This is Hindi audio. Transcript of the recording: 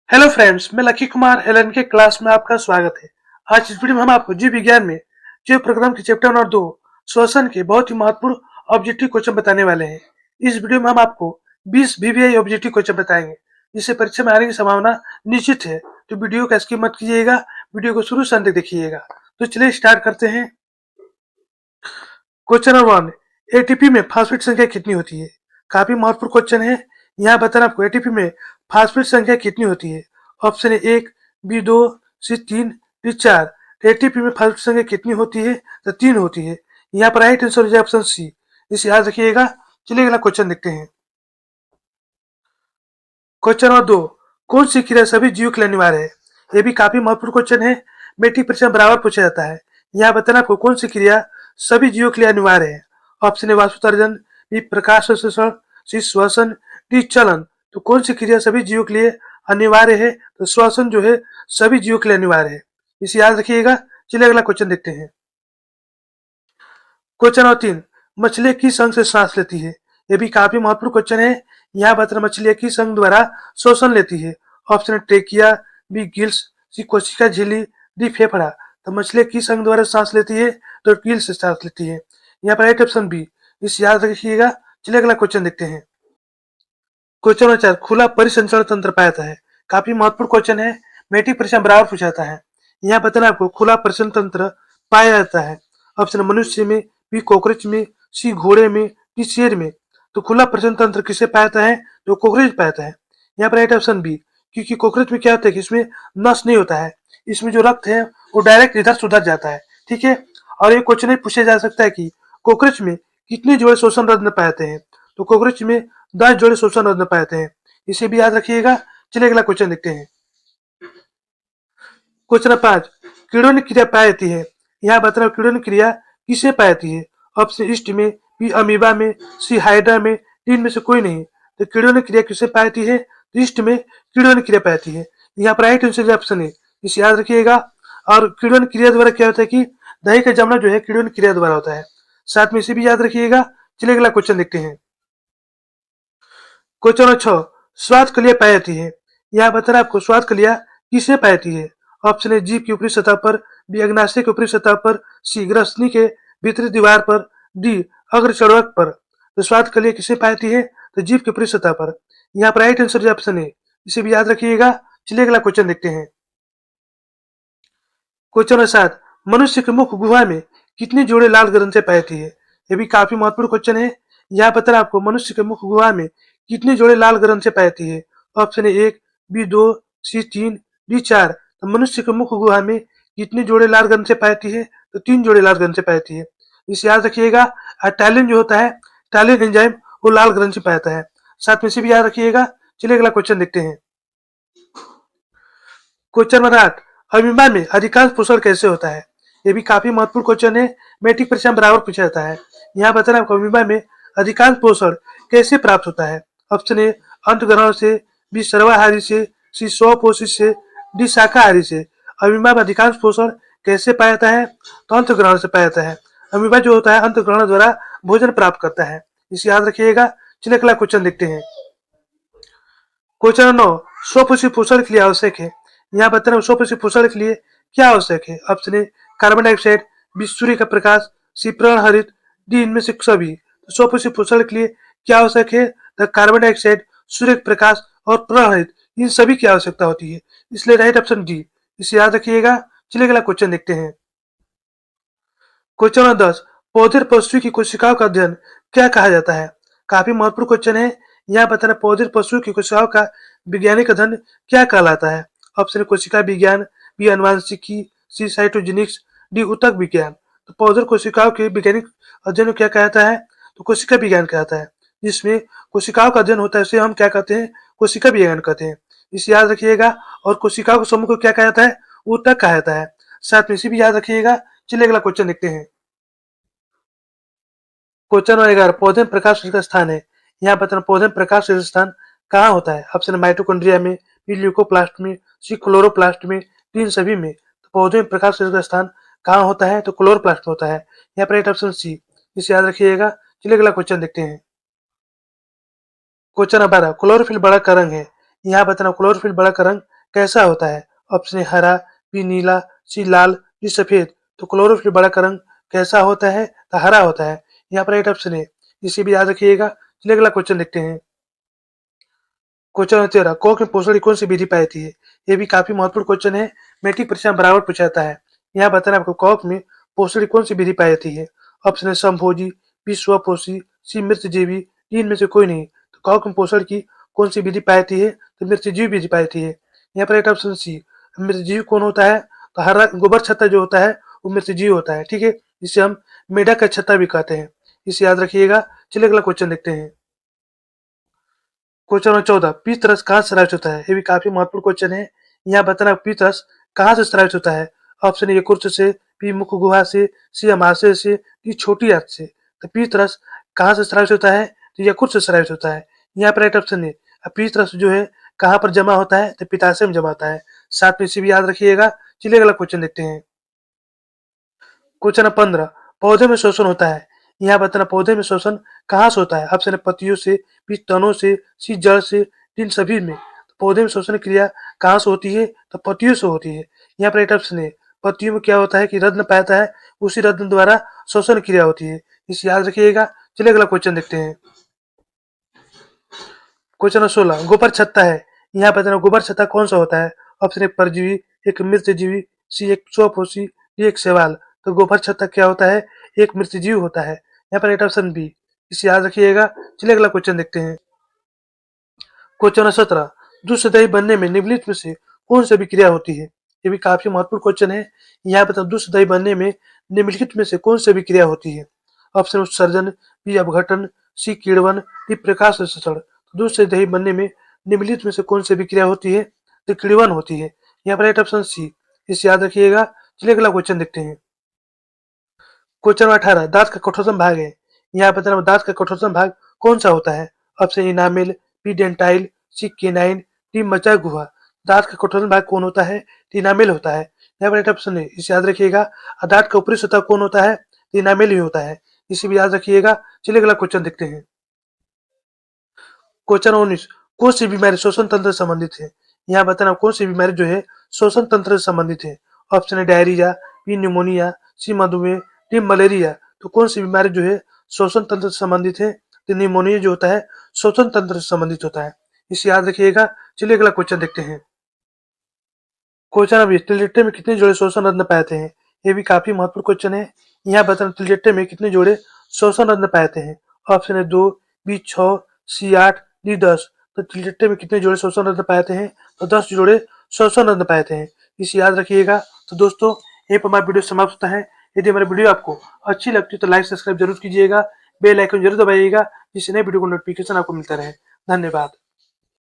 हेलो फ्रेंड्स, मैं लकी कुमार एलएन के क्लास में आपका स्वागत है। आज इस वीडियो में हम आपको जीव विज्ञान में जीव प्रोग्राम के चैप्टर नंबर 2 श्वसन के बहुत ही महत्वपूर्ण ऑब्जेक्टिव क्वेश्चन बताने वाले हैं। इस वीडियो में हम आपको 20 वीवीआई ऑब्जेक्टिव क्वेश्चन बताएंगे जिससे परीक्षा में आने की संभावना निश्चित है। तो वीडियो का स्किप मत कीजिएगा, वीडियो को शुरू से अंत तक देखिएगा। तो चलिए स्टार्ट करते हैं। क्वेश्चन नंबर 1, एटीपी में फास्फेट संख्या कितनी होती है? काफी महत्वपूर्ण क्वेश्चन है। यहाँ बताना आपको एटीपी में फास्फेट संख्या कितनी होती है। ऑप्शन है 1, बी 2, सी 3, डी 4। एटीपी में फास्फेट संख्या कितनी होती है? तो 3 होती है। यहाँ पर राइट आंसर हो जाए ऑप्शन सी। इसे याद रखिएगा। चलिए अगला क्वेश्चन देखते हैं। क्वेश्चन नंबर 2, कौन सी क्रिया सभी जीवों के लिए अनिवार्य है? यह भी काफी महत्वपूर्ण क्वेश्चन है। मैट्रिक परीक्षा में बराबर पूछा जाता है। यहाँ बताना आपको कौन सी क्रिया सभी जीवों के लिए अनिवार्य है। ऑप्शन है वाष्पोत्सर्जन, बी प्रकाश संश्लेषण, सी श्वसन, डी चलन। तो कौन सी क्रिया सभी जीवों के लिए अनिवार्य है? तो श्वसन जो है सभी जीवों के लिए अनिवार्य है। इसे याद रखिएगा। चलिए अगला क्वेश्चन देखते हैं। क्वेश्चन नंबर 3, मछली किस अंग से सांस लेती है? यह भी काफी महत्वपूर्ण क्वेश्चन है। यहाँ बताना मछलियां किस अंग द्वारा श्वसन लेती है। ऑप्शन है ट्रेकिया, बी गिल्स, सी कोशिका झिल्ली, डी फेफड़ा। तो मछलियां किस अंग द्वारा सांस लेती है? तो गिल से सांस लेती है। यहाँ पर राइट ऑप्शन बी। इसे याद रखिएगा। चलिए अगला क्वेश्चन देखते हैं। क्वेश्चन नंबर 4, खुला परिसंचरण तंत्र पाया जाता है। काफी महत्वपूर्ण क्वेश्चन है। मैट्रिक परीक्षा में बराबर पूछा जाता है। यहाँ बताना आपको खुला परिसंचरण तंत्र पाया जाता है। ऑप्शन मनुष्य में, बी कॉकरोच में, सी घोड़े में, डी शेर में। तो खुला परिसंचरण तंत्र किसे पाया जाता है? तो कॉकरोच पाया जाता है। यहाँ पर राइट ऑप्शन बी। क्योंकि कॉकरोच में क्या होता है कि इसमें नस नहीं होता है। इसमें जो रक्त है वो डायरेक्ट इधर से उधर जाता है। ठीक है। और ये क्वेश्चन भी पूछा जा सकता है कि कॉकरोच में कितने जोड़े श्वसन रत्न पाए जाते हैं? तो कॉकरोच में 10 जोड़े श्वसन रत्न पाए जाते हैं। इसे भी याद रखिएगा। चलिए अगला क्वेश्चन देखते हैं। क्वेश्चन नंबर 5, किण्वन क्रिया पाई जाती है। यहाँ बताना किण्वन क्रिया किसे पाई जाती है। ऑप्शन ईस्ट में, बी अमीबा में, सी हाइड्रा में, डी इनमें से कोई नहीं। तो किण्वन क्रिया किसे पाई जाती है? तो ईस्ट में किण्वन क्रिया पाई जाती है। यहाँ पर राइट आंसर ऑप्शन है। इसे याद रखिएगा। और किण्वन क्रिया द्वारा क्या होता है कि दही का जमना जो है किण्वन क्रिया द्वारा होता है। साथ में इसे भी याद रखिएगा। चलिए अगला क्वेश्चन देखते हैं। क्वेश्चन नंबर 6, स्वाद कलियां पाई जाती है। यहाँ बताना आपको स्वाद कलियां किसे पाई जाती है। ऑप्शन है जीभ की ऊपरी सतह पर, बी अग्नाशय की ऊपरी सतह पर, सी ग्रसनी के भीतरी दीवार पर, डी अग्रचर्वक पर। तो स्वाद कलियां किसे पाई जाती है? तो जीभ की ऊपरी सतह पर। यहाँ पर राइट आंसर ऑप्शन है। इसे भी याद रखिएगा। चलिए अगला क्वेश्चन देखते हैं। क्वेश्चन नंबर 7, मनुष्य के मुख गुहा में कितने जोड़े लाल ग्रंथि पाई जाती है? यह भी काफी महत्वपूर्ण क्वेश्चन है। यहाँ बताना आपको मनुष्य के मुख गुहा में कितने जोड़े लाल ग्रंथि पाई जाती है। ऑप्शन है 1, बी 2, सी 3, डी 4। तो मनुष्य के मुख गुहा में कितने जोड़े लाल ग्रंथि पाई जाती है? तो 3 जोड़े लाल ग्रंथि पाई जाती है। इसे याद रखिएगा। टैलिन जो होता है, टैलिन एंजाइम, वो लाल ग्रंथि पाया जाता है। साथ में इसे भी याद रखिएगा। चलिए अगला क्वेश्चन देखते हैं। क्वेश्चन नंबर 8, अमीबा में अधिकांश पोषण कैसे होता है? ये भी काफी महत्वपूर्ण क्वेश्चन है। मैट्रिक परीक्षा में बराबर पूछा जाता है। यहाँ बताना आपको अमीबा में अधिकांश पोषण कैसे प्राप्त होता है। ऑप्शन ए अंतग्रहण से, बी सर्वाहारी से, सी स्वपोषित से, डी शाकाहारी से। अमीबा में अधिकांश पोषण कैसे पाया जाता है? तो अंतग्रहण से पाया जाता है। अमीबा जो होता है अंतग्रहण द्वारा भोजन प्राप्त करता है। इसे याद रखिएगा। चलिए अगला क्वेश्चन देखते हैं। क्वेश्चन नंबर 9, स्वपोषी पोषण के लिए आवश्यक है। यहाँ बताना स्वपोषी पोषण के लिए क्या आवश्यक है। Option A carbon dioxide, B सूर्य का प्रकाश, सी प्राण हरित, डी इनमें से सभी। तो स्वपोषी पोषण के लिए क्या आवश्यक है? तो कार्बन डाइऑक्साइड, सूर्य का प्रकाश और प्राण हरित, इन सभी की आवश्यकता होती है। इसलिए राइट ऑप्शन डी। इसे याद रखिएगा। चलिए अगला क्वेश्चन देखते हैं। क्वेश्चन नंबर 10, पौधे और पशु की कोशिकाओं का अध्ययन क्या कहा जाता है? काफी महत्वपूर्ण क्वेश्चन है। यहाँ बताना पौधे और पशु की कोशिकाओं का वैज्ञानिक अध्ययन क्या कहलाता है। ऑप्शन कोशिका विज्ञान, बी आनुवंशिकी, सी साइटोजेनिक्स, डी ऊतक विज्ञान। तो पौधे और कोशिकाओं के वैज्ञानिक अध्ययन को क्या कहता है? तो कोशिका विज्ञान कहता है। जिसमें कोशिकाओं का अध्ययन होता है उसे हम क्या कहते हैं? कोशिका विज्ञान कहते हैं। इसे याद रखिएगा। और कोशिकाओं के समूह को क्या कहा जाता है? ऊतक कहा जाता है। साथ में इसे भी याद रखिएगा। चलिए अगला क्वेश्चन देखते हैं। क्वेश्चन नंबर 11, पौधे में प्रकाश का स्थान है। यहाँ बताना पौधे में प्रकाश का स्थान कहाँ होता है। ऑप्शन माइटोकॉन्ड्रिया में, बी ल्यूकोप्लास्ट में, सी क्लोरोप्लास्ट में, डी इन सभी में। तो पौधे में प्रकाश का स्थान कहाँ होता है? तो क्लोरोप्लास्ट में होता है। यहाँ पर राइट ऑप्शन सी। इसे याद रखिएगा। चलिए अगला क्वेश्चन देखते हैं। क्वेश्चन नंबर 12, क्लोरोफिल बड़ा का रंग है। यहाँ बताना क्लोरोफिल बड़ा का रंग कैसा होता है? ऑप्शन ए हरा, बी नीला, सी लाल, डी सफेद। तो क्लोरोफिल बड़ा का रंग कैसा होता है? तो हरा होता है। यहाँ पर राइट ऑप्शन है, इसे भी याद रखिएगा। चलिए अगला क्वेश्चन देखते हैं। क्वेश्चन नंबर 13, कोक में पोषण की कौन सी विधि पाई जाती है? ये भी काफी महत्वपूर्ण क्वेश्चन है, मैट्रिक परीक्षा में बराबर पूछा जाता है। यहाँ बताना आपको कोक में पोषण की कौन सी विधि पाई जाती है? ऑप्शन है समभोजी, बी स्वपोषी, सी मित्रजीवी, डी इनमें से कोई नहीं। तो कोक में पोषण की कौन सी विधि पाई जाती है? तो मित्रजीवी विधि पाई जाती है। यहाँ पर राइट ऑप्शन सी। मित्रजीवी कौन होता है? तो हरा गोबर छत्ता जो होता है वो मित्रजीवी होता है, ठीक है, जिसे हम मेढक का छत्ता भी कहते हैं, इसे याद रखिएगा। चलिए अगला क्वेश्चन देखते हैं। क्वेश्चन नंबर 14, पीत रस कहाँ से स्रावित होता है? ये भी काफी महत्वपूर्ण क्वेश्चन है। यहाँ बताना पीत रस कहाँ से स्रावित होता है? ऑप्शन ए यकृत से, बी मुख गुहा से, सी अमाशय से, डी छोटी आंत से। तो पीत रस कहाँ से स्रावित होता है? तो यकृत से स्रावित होता है। यहाँ पर राइट ऑप्शन है। पीत रस जो है कहाँ पर जमा होता है? तो पित्ताशय में जमा होता है। साथ में इसे भी याद रखिएगा। चलिए अगला क्वेश्चन देखते हैं। क्वेश्चन नंबर 15, पौधे में शोषण होता है। यहाँ बताना पौधे में शोषण कहाँ से होता है? ऑप्शन है पत्तियों से, बी तनों से, सी जड़ से, इन सभी में। तो पौधे में शोषण क्रिया कहाँ से होती है? तो पत्तियों से होती है। यहाँ पर राइट ऑप्शन है। पत्तियों में क्या होता है कि रत्न पाता है, उसी रत्न द्वारा शोषण क्रिया होती है, इसे याद रखिएगा। चलिए अगला क्वेश्चन देखते हैं। क्वेश्चन नंबर 16, गोबर छत्ता है। यहाँ बताना गोबर छत्ता कौन सा होता है? ऑप्शन ए परजीवी, एक मित्रजीवी, सी एक स्वपोषी, डी एक शैवाल। तो गोबर छत्ता क्या होता है? एक मित्रजीवी होता है। यहाँ पर राइट ऑप्शन बी, इसे याद रखिएगा। चलिए अगला क्वेश्चन देखते हैं। क्वेश्चन नंबर 17, दूध से दही बनने में निम्नलिखित में से कौन सी अभिक्रिया होती है? ये भी काफी महत्वपूर्ण क्वेश्चन है। यहाँ बताओ दूध से दही बनने में निम्नलिखित में से कौन सी अभिक्रिया होती है? ऑप्शन उत्सर्जन, बी अपघटन, सी किण्वन, डी प्रकाश संश्लेषण। दूध से दही बनने में निम्नलिखित में से कौन सी अभिक्रिया होती है? तो किण्वन होती है। यहाँ पर राइट ऑप्शन सी, इसे याद रखिएगा। चलिए अगला क्वेश्चन देखते हैं। क्वेश्चन नंबर 18, दांत का कठोरतम भाग है। यहाँ बताना दांत का कठोरतम भाग कौन सा होता है? ऑप्शन इनामेल, बी डेंटाइल, सी केनाइन, डी मज्जा गुहा। दांत का कठोरतम भाग कौन होता है? इनामेल होता है। यहाँ पर राइट ऑप्शन है, इसे याद रखिएगा। दांत का ऊपरी सतह कौन होता है? इनामेल ही होता है, इसे भी याद रखिएगा। चलिए अगला क्वेश्चन देखते हैं। क्वेश्चन 19, कौन सी बीमारी श्वसन तंत्र से संबंधित है? यहाँ बताना कौन सी बीमारी जो है श्वसन तंत्र से संबंधित है। ऑप्शन है डायरिया, बी न्यूमोनिया, सी मधुमेह, डी मलेरिया। तो कौन सी बीमारी जो है श्वसन तंत्र से संबंधित है? तो न्यूमोनिया जो होता है श्वसन तंत्र से संबंधित होता है, इसे याद रखिएगा। चलिए अगला क्वेश्चन देखते हैं। क्वेश्चन अभी तिलचट्टे में कितने जोड़े श्वसन रत्न पाए जाते हैं? ये भी काफी महत्वपूर्ण क्वेश्चन है। यहाँ बताना तिलचट्टे में कितने जोड़े श्वसन रत्न पाए जाते हैं? ऑप्शन है 2, बी 6, सी 8, डी 10। तो तिलचट्टे में कितने जोड़े श्वसन रत्न पाए जाते हैं? तो 10 जोड़े श्वसन रत्न पाए जाते हैं, इसे याद रखिएगा। तो दोस्तों यहीं पर हमारा वीडियो समाप्त होता है। यदि हमारी वीडियो आपको अच्छी लगती है तो लाइक सब्सक्राइब जरूर कीजिएगा, बेल आइकन जरूर दबाइएगा, जिससे नए वीडियो को नोटिफिकेशन आपको मिलता रहे। धन्यवाद।